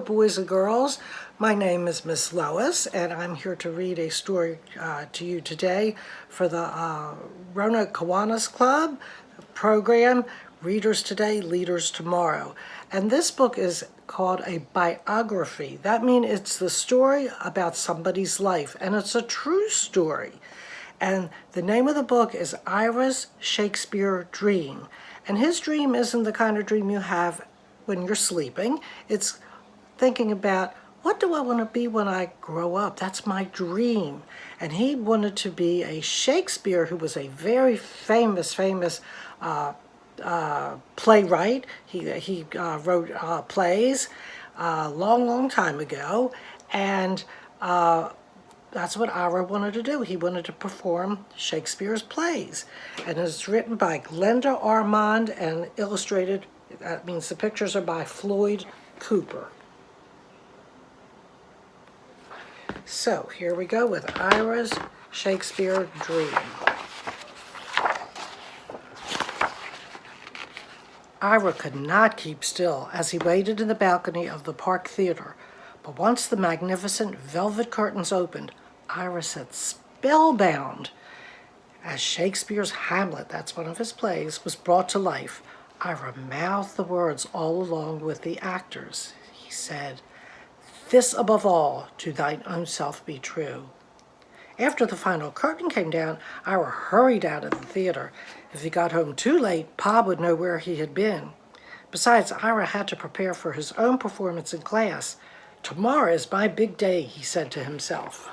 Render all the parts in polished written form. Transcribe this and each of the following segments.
boys and girls. My name is Miss Lois, and I'm here to read a story to you today for the Rona Kiwanis Club program, Readers Today, Leaders Tomorrow. And this book is called a biography. That means it's the story about somebody's life, and it's a true story. And the name of the book is Ira'S Shakespeare Dream. And his dream isn't the kind of dream you have when you're sleeping. It's thinking about, what do I want to be when I grow up? That's my dream. And he wanted to be a Shakespeare, who was a very famous playwright. He wrote plays a long time ago. And that's what Ira wanted to do. He wanted to perform Shakespeare's plays. And it's written by Glenda Armand and illustrated, that means the pictures are by Floyd Cooper. So here we go with Ira'S Shakespeare Dream. Ira could not keep still as he waited in the balcony of the Park Theater. But once the magnificent velvet curtains opened, Ira sat spellbound. As Shakespeare's Hamlet, that's one of his plays, was brought to life, Ira mouthed the words all along with the actors. He said, "This above all, to thine own self be true." After the final curtain came down, Ira hurried out of the theater. If he got home too late, Pa would know where he had been. Besides, Ira had to prepare for his own performance in class. "Tomorrow is my big day," he said to himself.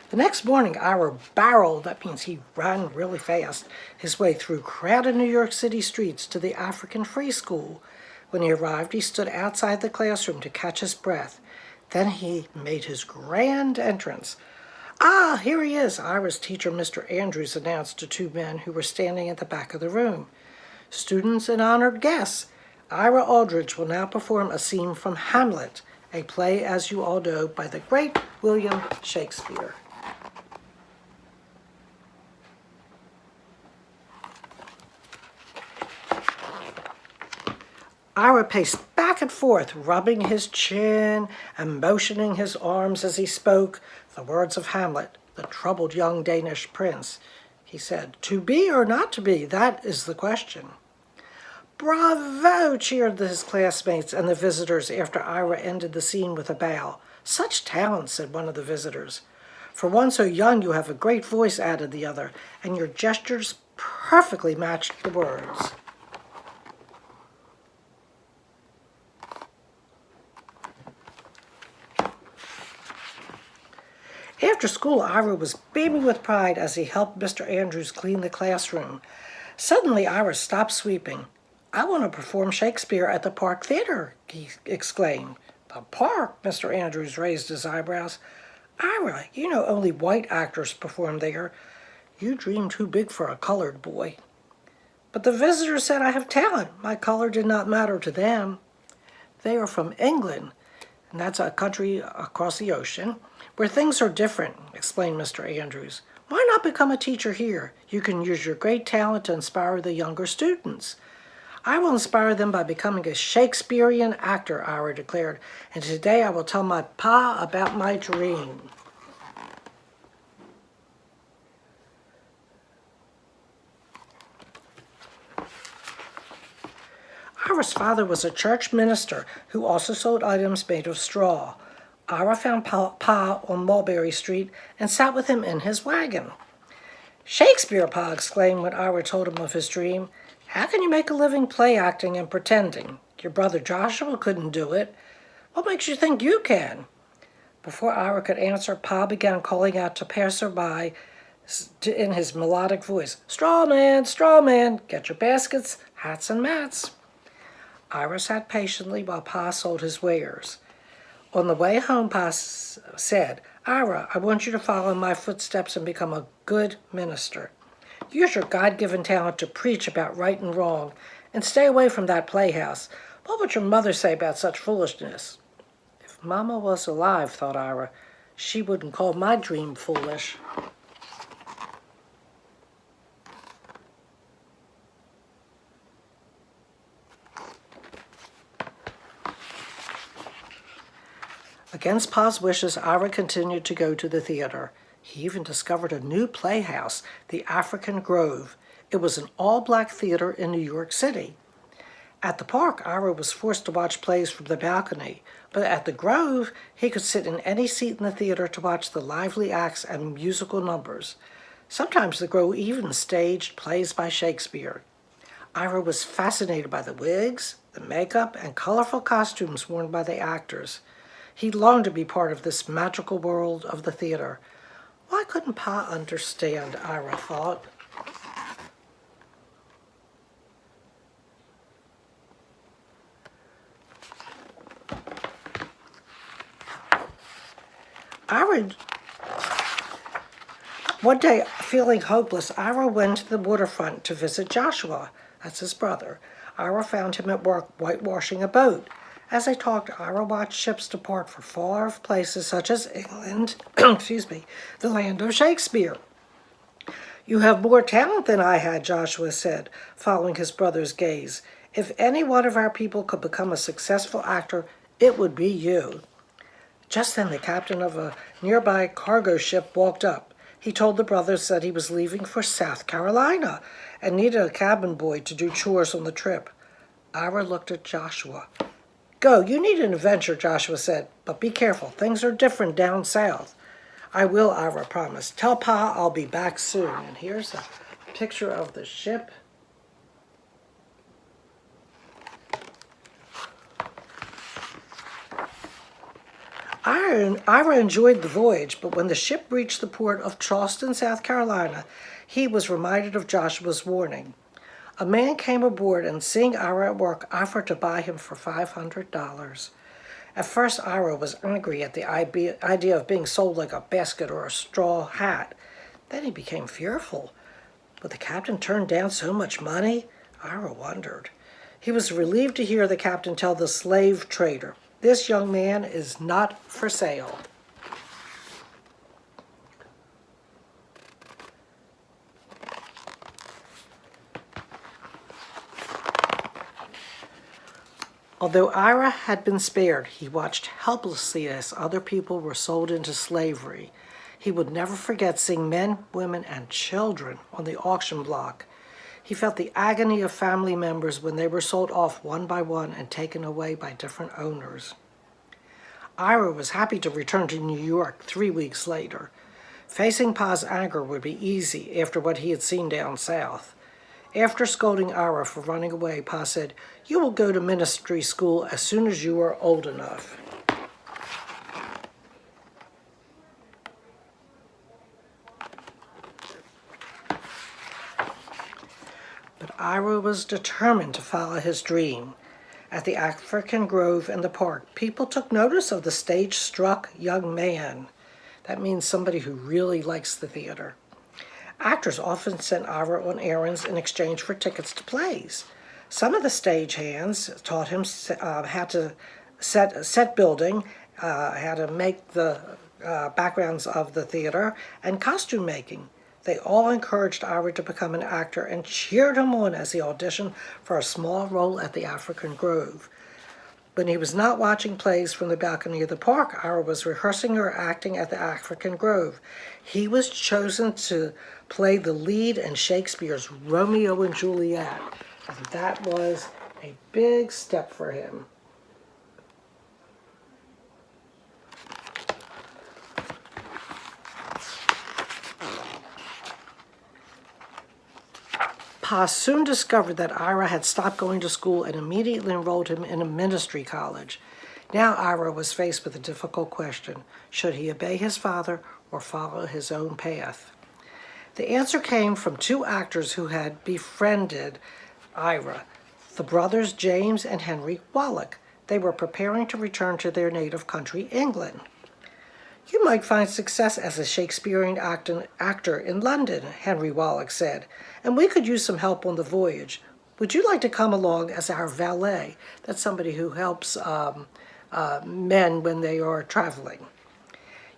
The next morning, Ira barreled, that means he ran really fast, his way through crowded New York City streets to the African Free School. When he arrived, he stood outside the classroom to catch his breath. Then he made his grand entrance. "Ah, here he is," Ira's teacher, Mr. Andrews, announced to two men who were standing at the back of the room. "Students and honored guests, Ira Aldridge will now perform a scene from Hamlet, a play, as you all know, by the great William Shakespeare." Ira paced back and forth, rubbing his chin and motioning his arms as he spoke the words of Hamlet, the troubled young Danish prince. He said, "To be or not to be, that is the question." "Bravo!" cheered his classmates and the visitors after Ira ended the scene with a bow. "Such talent," said one of the visitors. "For one so young, you have a great voice," added the other, "and your gestures perfectly matched the words." After school, Ira was beaming with pride as he helped Mr. Andrews clean the classroom. Suddenly, Ira stopped sweeping. "I want to perform Shakespeare at the Park Theater," he exclaimed. "The Park?" Mr. Andrews raised his eyebrows. "Ira, you know only white actors perform there. You dream too big for a colored boy." "But the visitors said I have talent. My color did not matter to them." "They are from England, and that's a country across the ocean, where things are different," explained Mr. Andrews. "Why not become a teacher here? You can use your great talent to inspire the younger students." "I will inspire them by becoming a Shakespearean actor," Ira declared, "and today I will tell my pa about my dream." Ira's father was a church minister who also sold items made of straw. Ira found Pa on Mulberry Street and sat with him in his wagon. "Shakespeare," Pa exclaimed when Ira told him of his dream. "How can you make a living play acting and pretending? Your brother Joshua couldn't do it. What makes you think you can?" Before Ira could answer, Pa began calling out to passerby in his melodic voice, "Straw man, get your baskets, hats and mats." Ira sat patiently while Pa sold his wares. On the way home, Pa said, "Ira, I want you to follow in my footsteps and become a good minister. Use your God-given talent to preach about right and wrong, and stay away from that playhouse. What would your mother say about such foolishness?" If Mama was alive, thought Ira, she wouldn't call my dream foolish. Against Pa's wishes, Ira continued to go to the theater. He even discovered a new playhouse, the African Grove. It was an all-black theater in New York City. At the park, Ira was forced to watch plays from the balcony, but at the Grove, he could sit in any seat in the theater to watch the lively acts and musical numbers. Sometimes the Grove even staged plays by Shakespeare. Ira was fascinated by the wigs, the makeup, and colorful costumes worn by the actors. He longed to be part of this magical world of the theater. Why couldn't Pa understand, Ira thought. One day, feeling hopeless, Ira went to the waterfront to visit Joshua. That's his brother. Ira found him at work whitewashing a boat. As they talked, Ira watched ships depart for far-off places such as England, the land of Shakespeare. "You have more talent than I had," Joshua said, following his brother's gaze. "If any one of our people could become a successful actor, it would be you." Just then the captain of a nearby cargo ship walked up. He told the brothers that he was leaving for South Carolina and needed a cabin boy to do chores on the trip. Ira looked at Joshua. "Go, you need an adventure," Joshua said, "but be careful. Things are different down south." "I will," Ira promised. "Tell Pa I'll be back soon." And here's a picture of the ship. Ira enjoyed the voyage, but when the ship reached the port of Charleston, South Carolina, he was reminded of Joshua's warning. A man came aboard and, seeing Ira at work, offered to buy him for $500. At first, Ira was angry at the idea of being sold like a basket or a straw hat. Then he became fearful. Would the captain turn down so much money? Ira wondered. He was relieved to hear the captain tell the slave trader, "This young man is not for sale." Although Ira had been spared, he watched helplessly as other people were sold into slavery. He would never forget seeing men, women, and children on the auction block. He felt the agony of family members when they were sold off one by one and taken away by different owners. Ira was happy to return to New York 3 weeks later. Facing Pa's anger would be easy after what he had seen down south. After scolding Ira for running away, Pa said, "You will go to ministry school as soon as you are old enough." But Ira was determined to follow his dream. At the African Grove in the park, people took notice of the stage-struck young man. That means somebody who really likes the theater. Actors often sent Ira on errands in exchange for tickets to plays. Some of the stagehands taught him how to set building, how to make the backgrounds of the theater, and costume making. They all encouraged Ira to become an actor and cheered him on as he auditioned for a small role at the African Grove. When he was not watching plays from the balcony of the park, Ira was rehearsing or acting at the African Grove. He was chosen to play the lead in Shakespeare's Romeo and Juliet, and that was a big step for him. Pa soon discovered that Ira had stopped going to school and immediately enrolled him in a ministry college. Now Ira was faced with a difficult question. Should he obey his father or follow his own path? The answer came from two actors who had befriended Ira, the brothers James and Henry Wallach. They were preparing to return to their native country, England. "You might find success as a Shakespearean actor in London," Henry Wallach said, "and we could use some help on the voyage. Would you like to come along as our valet?" That's somebody who helps men when they are traveling.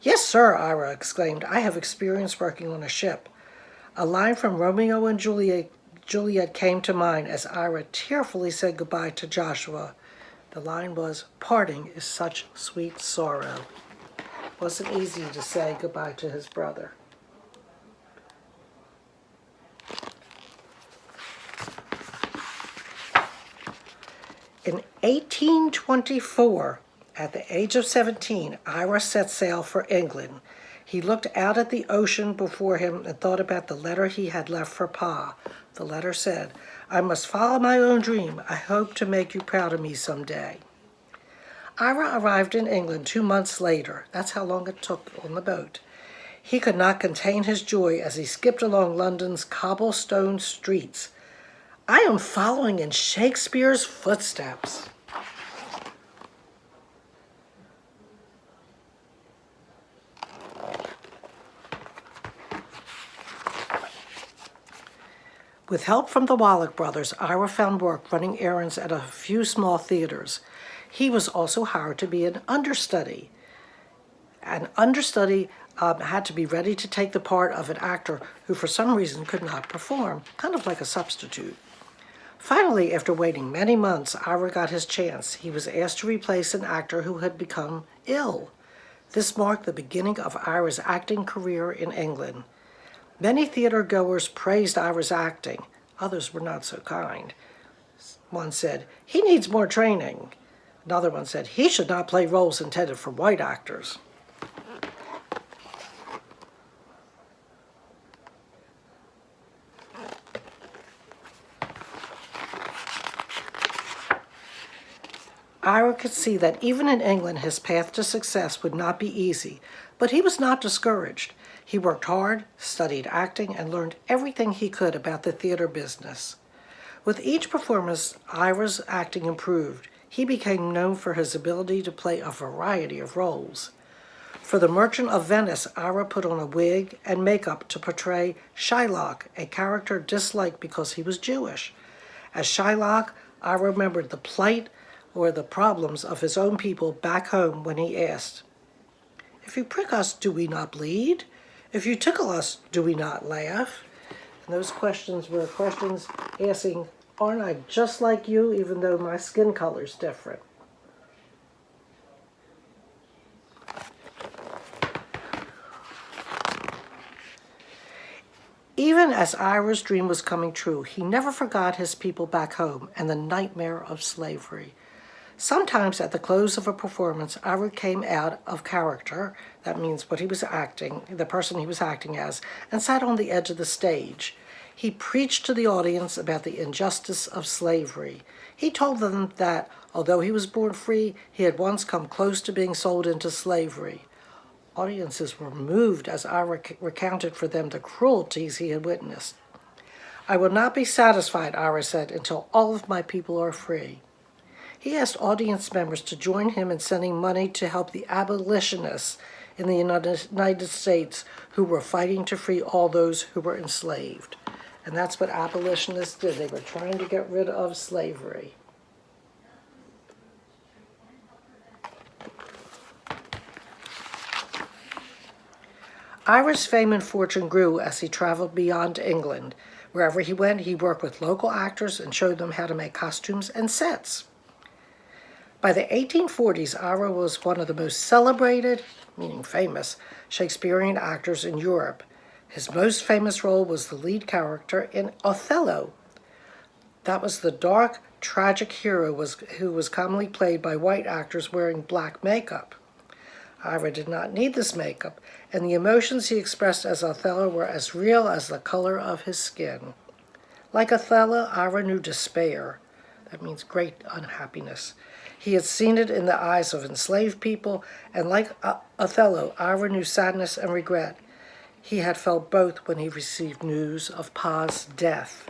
"Yes, sir," Ira exclaimed. "I have experience working on a ship." A line from Romeo and Juliet came to mind as Ira tearfully said goodbye to Joshua. The line was, "Parting is such sweet sorrow." It wasn't easy to say goodbye to his brother. In 1824, at the age of 17, Ira set sail for England. He looked out at the ocean before him and thought about the letter he had left for Pa. The letter said, "I must follow my own dream. I hope to make you proud of me someday." Ira arrived in England 2 months later. That's how long it took on the boat. He could not contain his joy as he skipped along London's cobblestone streets. "I am following in Shakespeare's footsteps." With help from the Wallach brothers, Ira found work running errands at a few small theaters. He was also hired to be an understudy. An understudy had to be ready to take the part of an actor who for some reason could not perform, kind of like a substitute. Finally, after waiting many months, Ira got his chance. He was asked to replace an actor who had become ill. This marked the beginning of Ira's acting career in England. Many theater goers praised Ira's acting. Others were not so kind. One said, "He needs more training." Another one said, "He should not play roles intended for white actors." Ira could see that even in England his path to success would not be easy, but he was not discouraged. He worked hard, studied acting, and learned everything he could about the theater business. With each performance, Ira's acting improved. He became known for his ability to play a variety of roles. For The Merchant of Venice, Ira put on a wig and makeup to portray Shylock, a character disliked because he was Jewish. As Shylock, Ira remembered the plight or the problems of his own people back home when he asked, "If you prick us, do we not bleed? If you tickle us, do we not laugh?" And those questions were questions asking, "Aren't I just like you, even though my skin color's different?" Even as Ira's dream was coming true, he never forgot his people back home and the nightmare of slavery. Sometimes at the close of a performance, Ira came out of character, that means what he was acting, the person he was acting as, and sat on the edge of the stage. He preached to the audience about the injustice of slavery. He told them that, although he was born free, he had once come close to being sold into slavery. Audiences were moved as Ira recounted for them the cruelties he had witnessed. "I will not be satisfied," Ira said, "until all of my people are free." He asked audience members to join him in sending money to help the abolitionists in the United States who were fighting to free all those who were enslaved. And that's what abolitionists did. They were trying to get rid of slavery. Ira's fame and fortune grew as he traveled beyond England. Wherever he went, he worked with local actors and showed them how to make costumes and sets. By the 1840s, Ira was one of the most celebrated, meaning famous, Shakespearean actors in Europe. His most famous role was the lead character in Othello. That was the dark, tragic hero who was commonly played by white actors wearing black makeup. Ira did not need this makeup, and the emotions he expressed as Othello were as real as the color of his skin. Like Othello, Ira knew despair. That means great unhappiness. He had seen it in the eyes of enslaved people, and like Othello, Ira knew sadness and regret. He had felt both when he received news of Pa's death.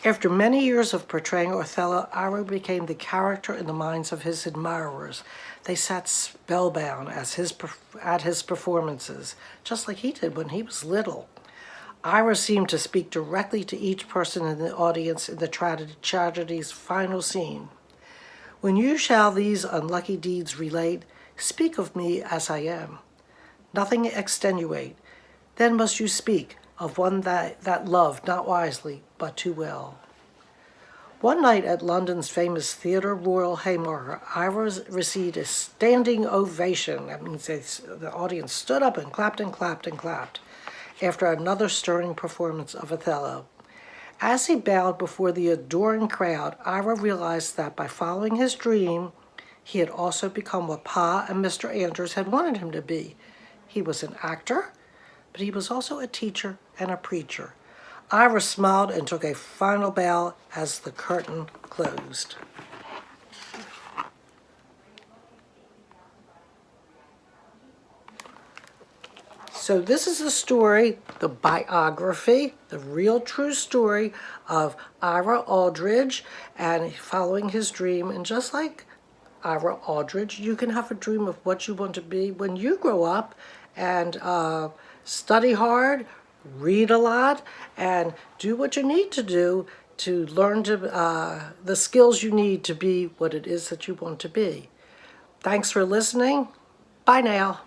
After many years of portraying Othello, Ira became the character in the minds of his admirers. They sat spellbound at his performances, just like he did when he was little. Ira seemed to speak directly to each person in the audience in the tragedy's final scene. "When you shall these unlucky deeds relate, Speak of me as I am. Nothing extenuate. Then must you speak of one that loved not wisely, but too well. One night at London's famous Theatre Royal Haymarket, Ira'S received a standing ovation. That means the audience stood up and clapped and clapped and clapped after another stirring performance of Othello. As he bowed before the adoring crowd, Ira realized that by following his dream, he had also become what Pa and Mr. Andrews had wanted him to be. He was an actor, but he was also a teacher and a preacher. Ira smiled and took a final bow as the curtain closed. So this is the story, the biography, the real true story of Ira Aldridge and following his dream. And just like Ira Aldridge, you can have a dream of what you want to be when you grow up, and study hard, read a lot, and do what you need to do to learn the skills you need to be what it is that you want to be. Thanks for listening. Bye now.